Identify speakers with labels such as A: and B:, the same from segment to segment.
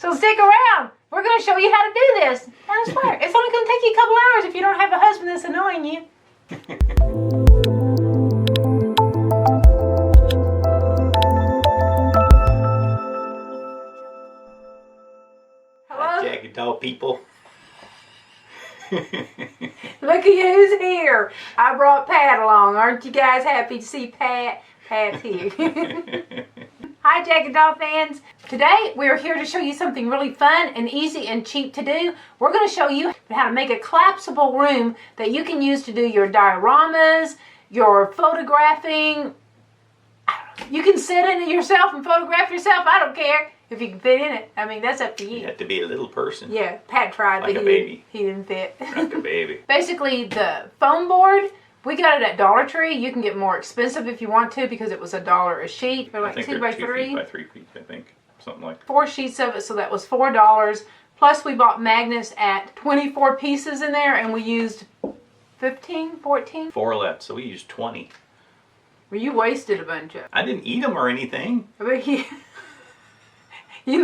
A: So stick around. We're going to show you how to do this. I swear, it's only going to take you a couple hours if you don't have a husband that's annoying you.
B: Hello? Jagged doll people.
A: Look at who's here. I brought Pat along. Aren't you guys happy to see Pat? Pat's here. Hi Jagged Doll fans. Today we're here to show you something really fun and easy and cheap to do. We're going to show you how to make a collapsible room that you can use to do your dioramas, your photographing. You can sit in it yourself and photograph yourself. I don't care if you can fit in it. I mean, that's up to you.
B: You have to be a little person.
A: Yeah, Pat tried,
B: like
A: but
B: a baby.
A: He didn't fit.
B: Like a baby. Basically,
A: the foam board, we got it at Dollar Tree. You can get more expensive if you want to because it was $1 a sheet. They're like 2 by 3.
B: 2 by 3 feet, I think. Something like that.
A: 4 sheets of it, so that was $4. Plus we bought magnets at 24 pieces in there and we used 15, 14?
B: 4 left, so we used 20.
A: Well, you wasted a bunch of it.
B: I didn't eat them or anything.
A: But you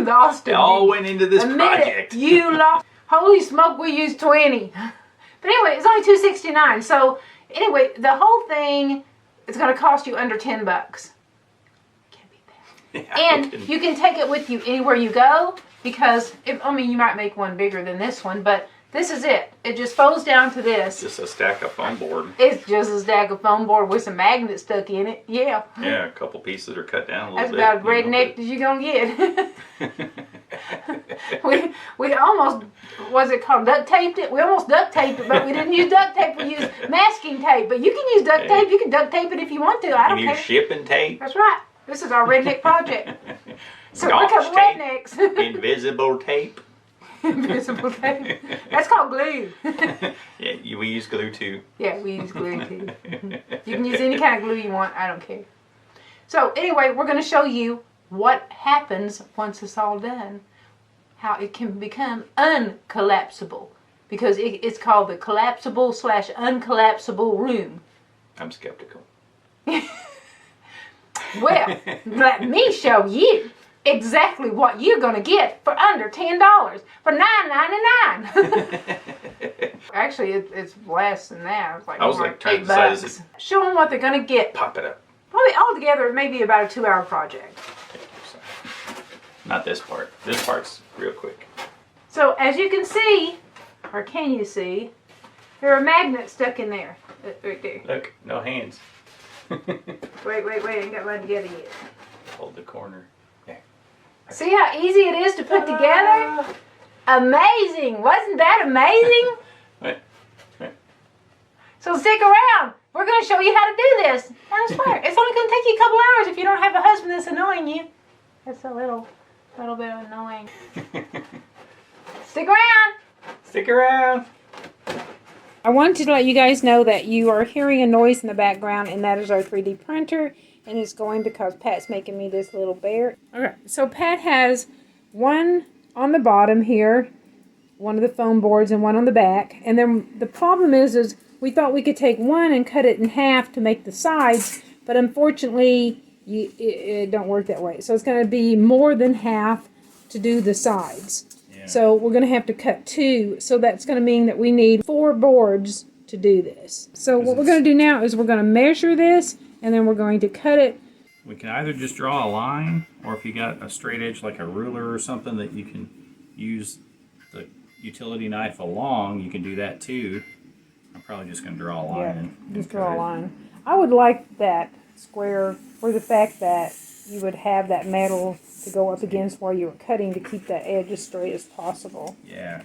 A: lost them.
B: They all went into this project.
A: You lost. Holy smoke, we used 20. But anyway, it's only $2.69. So anyway, the whole thing is going to cost you under $10. Can't beat that. Yeah, and you can take it with you anywhere you go because, I mean, you might make one bigger than this one, but this is it. It just folds down to this.
B: Just a stack of foam board.
A: It's just a stack of foam board with some magnets stuck in it. Yeah.
B: Yeah, a couple pieces are cut down a little bit.
A: That's about redneck as you're going to get. we almost, what's it called, duct taped it? We almost duct taped it, but we didn't use duct tape. We used masking tape. But you can use duct tape. You can duct tape it if you want to. I don't care.
B: You can use shipping tape.
A: That's right. This is our redneck project. So we're a couple rednecks.
B: Invisible tape.
A: Invisible tape. That's called glue.
B: Yeah, we use glue too.
A: Yeah, we use glue too. You can use any kind of glue you want. I don't care. So anyway, we're going to show you what happens once it's all done. How it can become uncollapsible. Because it's called the collapsible / uncollapsible room.
B: I'm skeptical.
A: Well, let me show you exactly what you're going to get for under $10 for $9.99. Actually, it's less than that. It's like
B: I was like trying to size it.
A: Show them what they're going to get.
B: Pop it up.
A: Probably altogether, maybe about a 2-hour project.
B: Not this part. This part's real quick.
A: So as you can see, or can you see, there are magnets stuck in there. Right there.
B: Look, no hands.
A: Wait, ain't got mine together yet.
B: Hold the corner. There.
A: See how easy it is to put together? Amazing! Wasn't that amazing?
B: Right.
A: So stick around. We're going to show you how to do this. I swear, it's only going to take you a couple hours if you don't have a husband that's annoying you. That's a little bit annoying. Stick around.
B: Stick around.
A: I wanted to let you guys know that you are hearing a noise in the background, and that is our 3D printer, and it's going because Pat's making me this little bear. Okay, so Pat has one on the bottom here, one of the foam boards, and one on the back. And then the problem is we thought we could take one and cut it in half to make the sides, but unfortunately, it don't work that way. So it's going to be more than half to do the sides. So we're going to have to cut 2. So that's going to mean that we need 4 boards to do this. So what we're going to do now is we're going to measure this and then we're going to cut it.
B: We can either just draw a line, or if you got a straight edge like a ruler or something that you can use the utility knife along, you can do that too. I'm probably just going to draw a line.
A: Yeah, just draw a line. I would like that square for the fact that you would have that metal to go up against while you were cutting to keep that edge as straight as possible.
B: Yeah.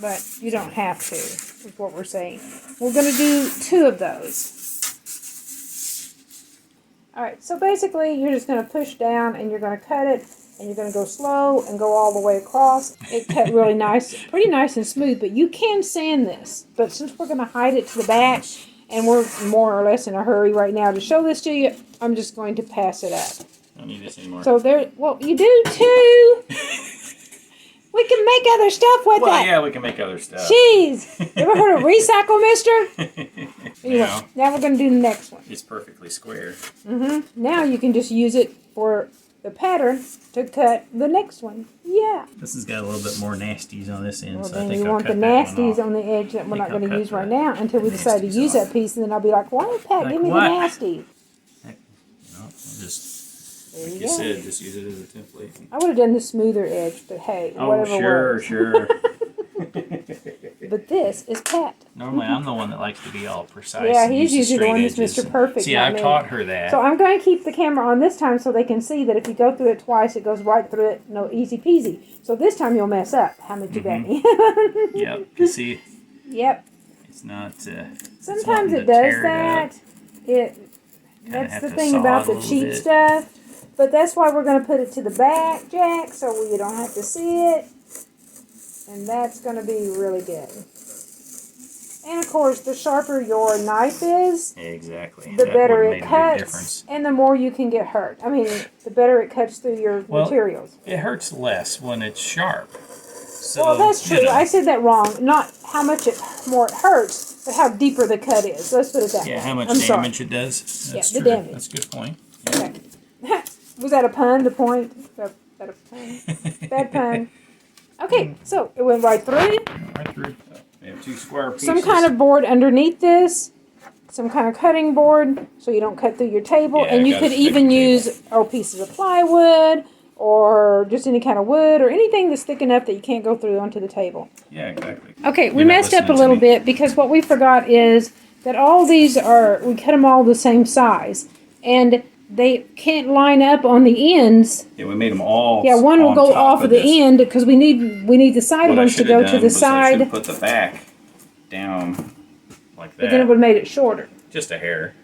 A: But you don't have to, is what we're saying. We're going to do 2 of those. Alright, so basically you're just going to push down and you're going to cut it, and you're going to go slow and go all the way across. It cut really nice, pretty nice and smooth, but you can sand this. But since we're going to hide it to the back, and we're more or less in a hurry right now to show this to you, I'm just going to pass it up.
B: I don't need this anymore.
A: So there, well, you do too. We can make other stuff with
B: well,
A: that.
B: Yeah, we can make other stuff.
A: Jeez, you ever heard of recycle, mister? Anyway,
B: No.
A: now we're going to do the next one.
B: It's perfectly square.
A: Now you can just use it for the pattern to cut the next one. Yeah.
B: This has got a little bit more nasties on this end,
A: Well,
B: so I
A: then
B: think
A: you
B: I'll
A: want the
B: cut that one
A: nasties
B: off.
A: on the edge that we're not
B: I'll
A: going to
B: cut
A: use right
B: the
A: now until we decide to
B: nasties
A: use
B: off.
A: that piece, and then I'll be like, why did Pat
B: Like
A: give me
B: what?
A: the nasty?
B: Heck, no, I'll just,
A: There
B: like
A: you
B: you
A: go.
B: said, just use it as a template.
A: I would have done the smoother edge, but hey,
B: Oh,
A: whatever
B: sure,
A: works.
B: sure.
A: But this is Pat.
B: Normally, I'm the one that likes to be all precise.
A: Yeah,
B: and
A: he's
B: use
A: usually the one that's
B: straight
A: Mr.
B: edges.
A: Perfect.
B: See,
A: not
B: I've
A: me.
B: taught her that.
A: So I'm going to keep the camera on this time so they can see that if you go through it twice, it goes right through it. No, easy peasy. So this time you'll mess up. How much you bet me?
B: Yep, you see,
A: Yep.
B: it's not.
A: Sometimes
B: it's
A: it does
B: tear
A: that. That's
B: have
A: the
B: to
A: thing
B: saw
A: about
B: it a
A: the
B: little
A: cheap
B: bit.
A: stuff. But that's why we're going to put it to the back, Jack, so you don't have to see it. And that's going to be really good. And of course, the sharper your knife is,
B: Exactly.
A: the
B: That
A: better
B: would've
A: it
B: made a big
A: cuts,
B: difference.
A: and the more you can get hurt. I mean, the better it cuts through your materials.
B: It hurts less when it's sharp. So,
A: Well, that's true.
B: you know.
A: I said that wrong. Not how much more it hurts, but how deeper the cut is. Let's put it that way.
B: Yeah, how much
A: I'm sorry.
B: damage it does. That's
A: the
B: true.
A: damage.
B: That's a good point.
A: Okay. Was that a pun? The point? Was that a pun? Bad pun. Okay, so it went right through.
B: Right through. Oh, we have 2 square pieces.
A: Some kind of board underneath this. Some kind of cutting board so you don't cut through your table.
B: Yeah,
A: and you
B: got
A: could
B: a thick
A: even
B: table.
A: use pieces of plywood or just any kind of wood or anything that's thick enough that you can't go through onto the table.
B: Yeah, exactly.
A: Okay, we
B: You're not
A: messed up a
B: listening to
A: little
B: me.
A: bit because what we forgot is that all these we cut them all the same size. And they can't line up on the ends.
B: Yeah, we made them all.
A: Yeah, one will
B: on
A: go
B: top
A: off of
B: this.
A: the end because we need the side
B: What I
A: ones to
B: should
A: go
B: have
A: to
B: done
A: the
B: was I should have
A: side.
B: put the back down like that.
A: But then it would have made it shorter.
B: Just a hair.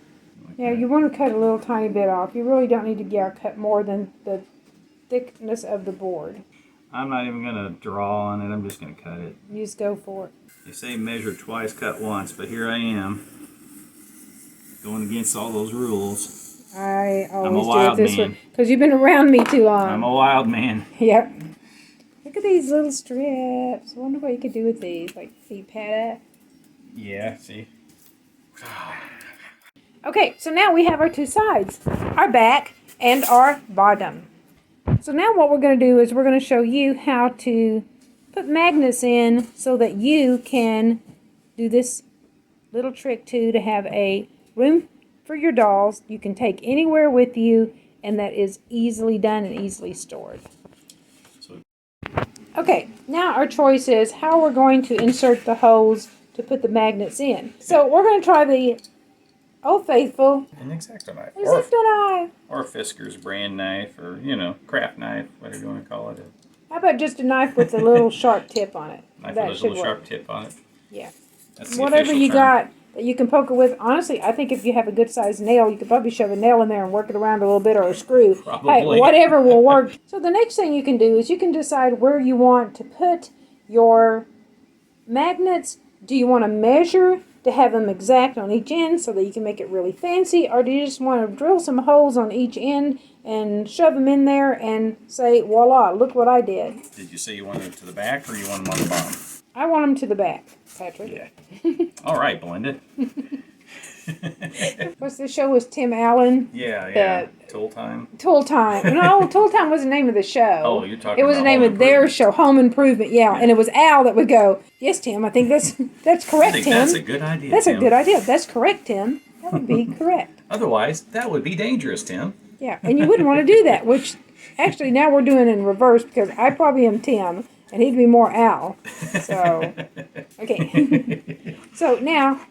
A: Yeah, you want to cut a little tiny bit off. You really don't need to cut more than the thickness of the board.
B: I'm not even going to draw on it. I'm just going to cut it.
A: You just go for it.
B: They say measure twice, cut once, but here I am going against all those rules.
A: I
B: I'm a
A: always do it
B: wild
A: this
B: man.
A: way because you've been around me too long.
B: I'm a wild man.
A: Yep. Look at these little strips. I wonder what you could do with these, like feet pat.
B: Yeah, see?
A: Okay, so now we have our 2 sides, our back and our bottom. So now what we're going to do is we're going to show you how to put magnets in so that you can do this little trick too, to have a room for your dolls you can take anywhere with you, and that is easily done and easily stored. Okay, now our choice is how we're going to insert the holes to put the magnets in. So we're going to try the Old Faithful
B: An X-Acto knife.
A: Exacto knife.
B: Or Fisker's brand knife, or, craft knife, whatever you want to call it.
A: How about just a knife with a little sharp tip on it?
B: Knife
A: That
B: with a
A: should
B: little
A: work.
B: sharp tip on it.
A: Yeah.
B: That's the
A: Whatever
B: official
A: you
B: term.
A: got that you can poke it with. Honestly, I think if you have a good sized nail, you could probably shove a nail in there and work it around a little bit, or a screw.
B: Probably.
A: Hey, whatever will work. So the next thing you can do is you can decide where you want to put your magnets. Do you want to measure to have them exact on each end so that you can make it really fancy, or do you just want to drill some holes on each end and shove them in there and say, voila, look what I did?
B: Did you say you wanted it to the back, or you want them on the bottom?
A: I want them to the back, Patrick.
B: Yeah. All right, blend it.
A: What's the show with Tim Allen?
B: Yeah. Tool Time.
A: Tool Time. No, Tool Time was the name of the show.
B: Oh, you're talking
A: It was the
B: about
A: name
B: Home
A: of their
B: Improvement.
A: show, Home Improvement. Yeah, and it was Al that would go, yes, Tim, I think that's
B: I
A: correct,
B: think
A: Tim.
B: that's a good idea,
A: That's
B: Tim.
A: a good idea. That's correct, Tim. That would be correct.
B: Otherwise, that would be dangerous, Tim.
A: Yeah, and you wouldn't want to do that, which actually now we're doing in reverse because I probably am Tim and he'd be more Al. So, okay. So now,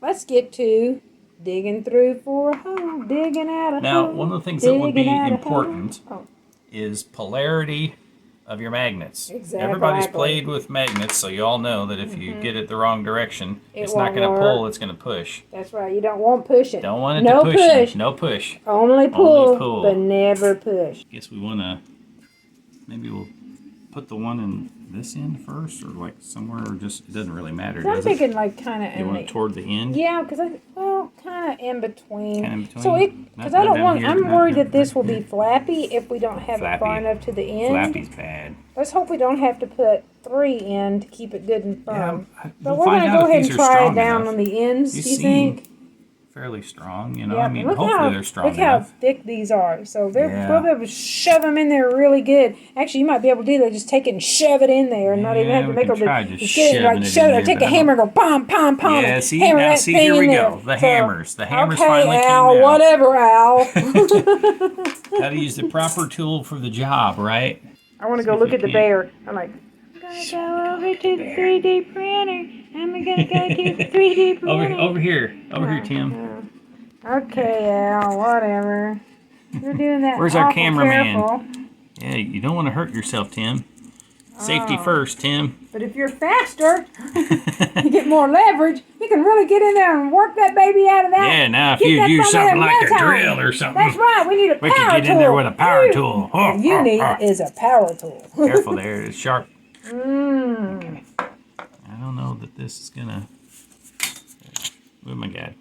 A: let's get to digging through for a hole, digging out a hole.
B: Now, one of the things that would be
A: digging out a
B: important
A: hole.
B: is polarity of your magnets.
A: Exactly.
B: Everybody's played with magnets, so you all know that if you get it the wrong direction,
A: It
B: it's not
A: won't
B: going to
A: work.
B: pull, it's going to push.
A: That's right. You don't want pushing.
B: Don't want it
A: no
B: to
A: push.
B: No push.
A: Only pull,
B: pull.
A: but never push.
B: Guess we want to, maybe we'll put the one in this end first, or like somewhere, or just, it doesn't really matter,
A: I'm
B: does it?
A: thinking like kind of
B: You want it toward the end?
A: Yeah, because kind of in between.
B: Kinda in between?
A: So because I
B: Not
A: don't
B: down
A: want.
B: here,
A: I'm
B: not
A: worried
B: down
A: that this will
B: here.
A: be flappy if we don't have it far
B: Flappy.
A: enough to the end.
B: Flappy's bad.
A: Let's hope we don't have to put 3 in to keep it good and firm.
B: Yeah,
A: but
B: we'll
A: we're
B: find
A: gonna
B: out
A: go
B: if
A: ahead
B: these
A: and
B: are
A: try it
B: strong
A: down
B: enough.
A: on the ends.
B: You
A: Do you
B: see.
A: think?
B: fairly strong, you know.
A: Yeah,
B: I mean,
A: look
B: hopefully
A: how,
B: they're strong
A: look how
B: enough.
A: thick these are. So they're
B: Yeah.
A: we'll be able to shove them in there really good. Actually, you might be able to do that. Just take it and shove it in there, and not even have to
B: we
A: make
B: can
A: them
B: try
A: just
B: just
A: get it
B: shoving
A: like
B: it
A: shove
B: in
A: it. Or
B: there,
A: take
B: but
A: a
B: I
A: hammer,
B: don't-
A: and go pom pom pom.
B: Yeah,
A: and
B: see,
A: hammer
B: now
A: that
B: see,
A: thing
B: here
A: in
B: we
A: there.
B: go. The
A: So,
B: hammers. The hammers
A: okay,
B: finally
A: Al,
B: came out.
A: whatever, Al.
B: How to use the proper tool for the job, right?
A: I want to
B: See
A: go
B: if
A: look
B: we
A: at the
B: can't-
A: bear. I'm like, I'm gonna go over to the 3D printer. I'm gonna go to the 3D printer.
B: Over here, Tim.
A: Okay, Al, whatever. You're doing that
B: Where's our
A: awful
B: cameraman?
A: careful.
B: Yeah, you don't want to hurt yourself, Tim. Safety first, Tim.
A: But if you're faster, you get more leverage. You can really get in there and work that baby out of that.
B: Yeah, now if
A: Get
B: you
A: that
B: use
A: thumb in
B: something
A: there
B: like
A: in
B: a
A: no time.
B: drill or something,
A: That's right. We need a
B: we
A: power
B: could get
A: tool.
B: in there with a power tool.
A: What you need is a power tool.
B: Careful there, it's sharp.
A: Mmm.
B: I don't know that this is gonna. Oh my God!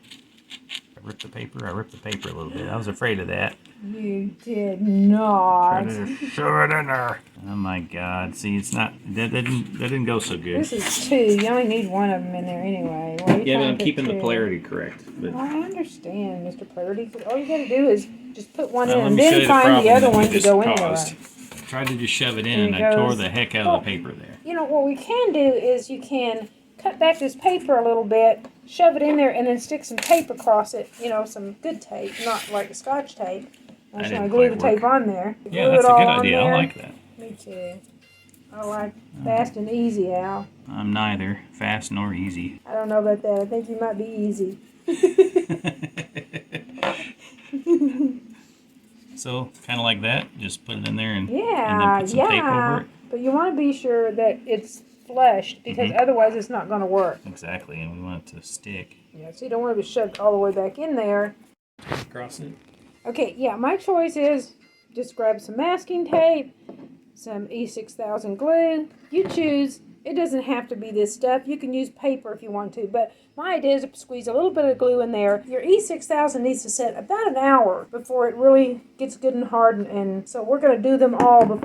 B: I ripped the paper. I ripped the paper a little bit. I was afraid of that.
A: You did not.
B: Try to shove it in there. Oh my God! See, it's not. That didn't go so good.
A: This is 2. You only need 1 of them in there anyway. Why are you
B: Yeah, but
A: trying
B: I'm
A: to
B: keeping
A: put
B: the
A: 2?
B: polarity correct. But
A: Well, I understand, Mr. Polarity. All you gotta do is just put one in
B: let
A: and
B: me show
A: then
B: you
A: find the
B: problem
A: other
B: that we
A: one to
B: just
A: go in
B: caused.
A: there.
B: I tried to just shove it in,
A: There
B: and
A: it
B: I tore
A: goes.
B: the heck out of the paper there.
A: You know, what we can do is you can cut back this paper a little bit, shove it in there, and then stick some tape across it. You know, some good tape, not like Scotch tape. I'm just going to glue the tape on there.
B: Yeah,
A: Glue
B: that's
A: it
B: a
A: all
B: good
A: on
B: idea.
A: there.
B: I like that.
A: Me too. I like fast and easy, Al.
B: I'm neither fast nor easy.
A: I don't know about that. I think you might be easy.
B: So, kind of like that. Just put it in there and,
A: Yeah,
B: and then put some tape over it.
A: But you want to be sure that it's flushed because otherwise it's not going to work.
B: Exactly, and we want it to stick.
A: Yeah, so you don't want to be shoved all the way back in there.
B: Across it.
A: Okay, yeah, my choice is just grab some masking tape, some E6000 glue. You choose. It doesn't have to be this stuff. You can use paper if you want to, but my idea is to squeeze a little bit of glue in there. Your E6000 needs to set about an hour before it really gets good and hard, and so we're going to do them all,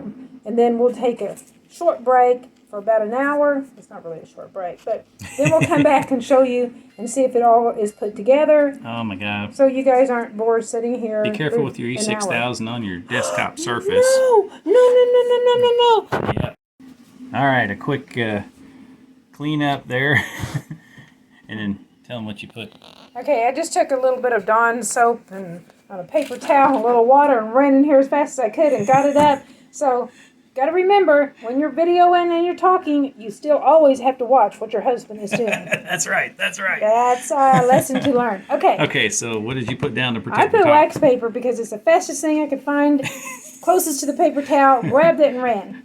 A: and then we'll take a short break for about an hour. It's not really a short break, but then we'll come back and show you and see if it all is put together.
B: Oh my God.
A: So you guys aren't bored sitting here.
B: Be careful with your
A: an hour.
B: E6000 on your desktop surface.
A: No.
B: Yeah. All right, a quick clean up there. And then tell them what you put.
A: Okay, I just took a little bit of Dawn soap and on a paper towel and a little water and ran in here as fast as I could and got it up. So, got to remember, when you're videoing and you're talking, you still always have to watch what your husband is doing.
B: That's right. That's
A: a lesson to learn. Okay.
B: Okay, so what did you put down to
A: I
B: protect
A: put
B: the top?
A: wax paper because it's the fastest thing I could find, closest to the paper towel, grabbed it and ran.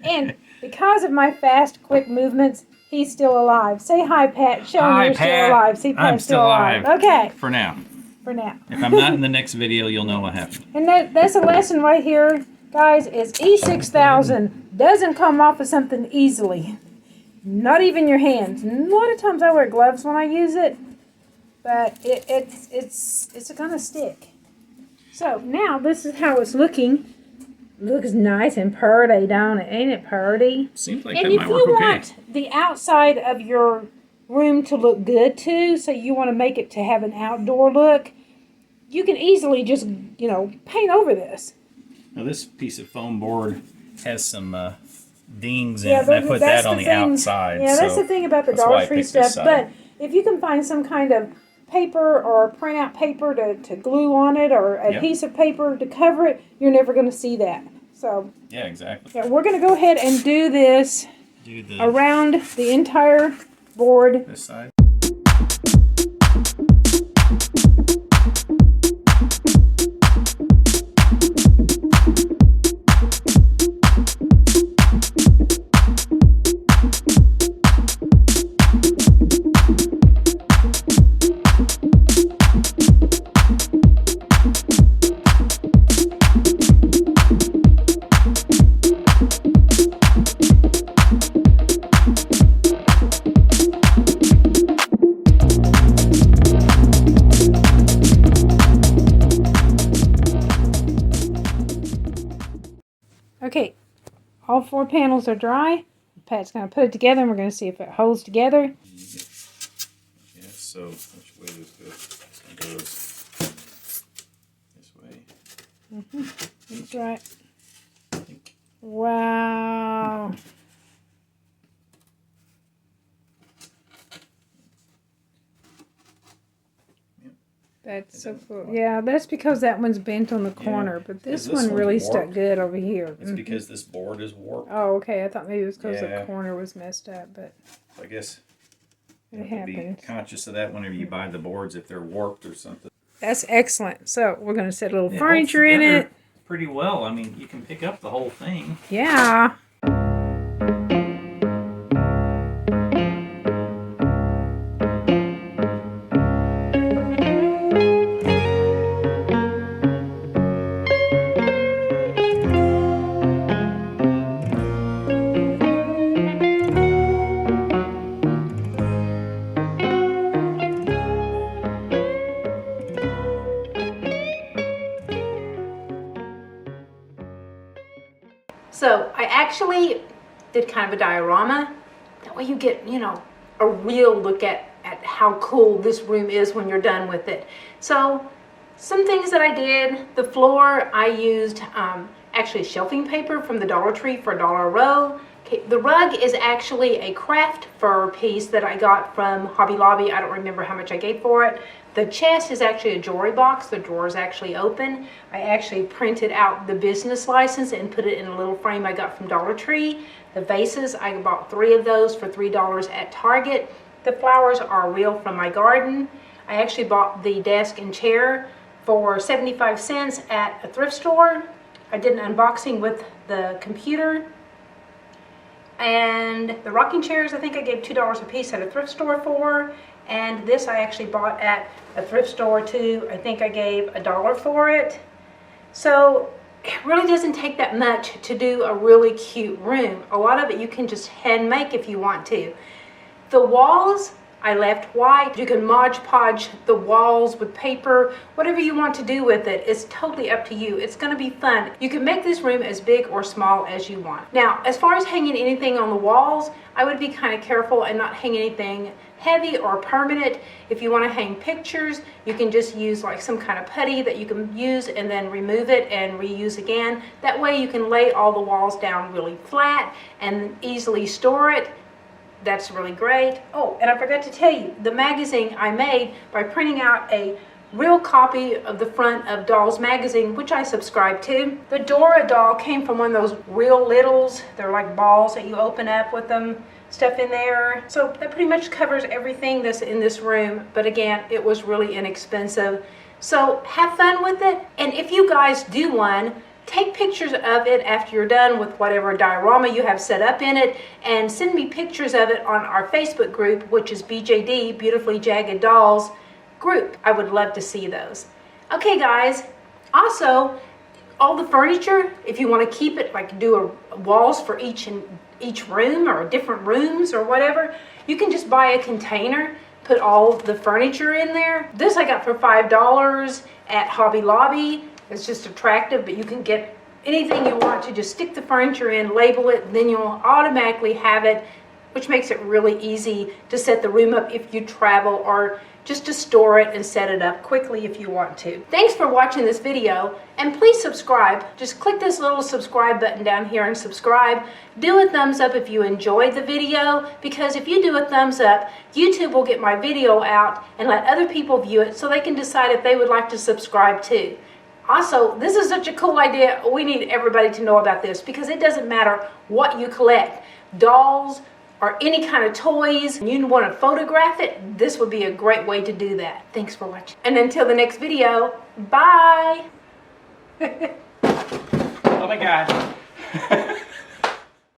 A: And because of my fast, quick movements, he's still alive. Say hi, Pat. Show him you're still alive. See, Pat's
B: I'm still alive.
A: Okay.
B: For now.
A: For now.
B: If I'm not in the next video, you'll know what happened.
A: And that's a lesson right here, guys, is E6000 doesn't come off of something easily. Not even your hands. A lot of times I wear gloves when I use it, but it's gonna stick. So now this is how it's looking. Looks nice and purty, don't it? Ain't it purty?
B: Seems like
A: And
B: that
A: if
B: might
A: you
B: work okay.
A: want the outside of your room to look good too, so you want to make it to have an outdoor look, you can easily just, paint over this.
B: Now this piece of foam board has some dings in
A: Yeah,
B: it, and I put that on the outside.
A: Yeah, that's
B: so
A: the thing about the
B: that's why
A: Dollar
B: I
A: Tree
B: picked this
A: stuff.
B: side.
A: But if you can find some kind of paper or printout paper to glue on it or adhesive paper to cover it, you're never going to see that. So
B: Yeah, exactly.
A: yeah, we're going to go ahead and do this around the entire board.
B: This side.
A: Okay, all 4 panels are dry. Pat's going to put it together and we're going to see if it holds together.
B: Yeah, so wig is good. It goes this way.
A: That's right. Wow. That's so cool. Yeah, that's because that one's bent on the corner, but this one really stuck good over here.
B: It's because this board is warped.
A: Oh, okay. I thought maybe it was because the corner was messed up, but
B: I guess
A: it happens.
B: Be conscious of that whenever you buy the boards if they're warped or something.
A: That's excellent. So we're going to set a little furniture in it.
B: Pretty well. I mean, you can pick up the whole thing.
A: Yeah. So I actually did kind of a diorama. That way you get, you know, a real look at how cool this room is when you're done with it. So some things that I did, the floor I used actually shelving paper from the Dollar Tree for $1 a row. Okay, the rug is actually a craft fur piece that I got from Hobby Lobby. I don't remember how much I gave for it. The chest is actually a jewelry box. The drawer is actually open. I actually printed out the business license and put it in a little frame I got from Dollar Tree. The vases, I bought 3 of those for $3 at Target. The flowers are real from my garden. I actually bought the desk and chair for 75 cents at a thrift store. I did an unboxing with the computer. And the rocking chairs, I think I gave $2 a piece at a thrift store for. And this I actually bought at a thrift store too. I think I gave $1 for it. So it really doesn't take that much to do a really cute room. A lot of it you can just hand make if you want to. The walls, I left white. You can Mod Podge the walls with paper, whatever you want to do with it. It's totally up to you. It's going to be fun. You can make this room as big or small as you want. Now, as far as hanging anything on the walls, I would be kind of careful and not hang anything heavy or permanent. If you want to hang pictures, you can just use like some kind of putty that you can use and then remove it and reuse again. That way you can lay all the walls down really flat and easily store it. That's really great. Oh, and I forgot to tell you, the magazine I made by printing out a real copy of the front of Doll's magazine, which I subscribe to. The Dora doll came from one of those real littles. They're like balls that you open up with them, stuff in there. So that pretty much covers everything that's in this room. But again, it was really inexpensive. So have fun with it. And if you guys do one, take pictures of it after you're done with whatever diorama you have set up in it and send me pictures of it on our Facebook group, which is BJD, Beautifully Jagged Dolls group. I would love to see those. Okay guys, also all the furniture, if you want to keep it, like do walls for each room or different rooms or whatever, you can just buy a container, put all the furniture in there. This I got for $5 at Hobby Lobby. It's just attractive, but you can get anything you want to. Just stick the furniture in, label it, then you'll automatically have it, which makes it really easy to set the room up if you travel or just to store it and set it up quickly if you want to. Thanks for watching this video, and please subscribe. Just click this little subscribe button down here and subscribe. Do a thumbs up if you enjoyed the video, because if you do a thumbs up, YouTube will get my video out and let other people view it so they can decide if they would like to subscribe too. Also, this is such a cool idea. We need everybody to know about this because it doesn't matter what you collect. Dolls or any kind of toys, and you want to photograph it, this would be a great way to do that. Thanks for watching. And until the next video, bye.
B: Oh my God.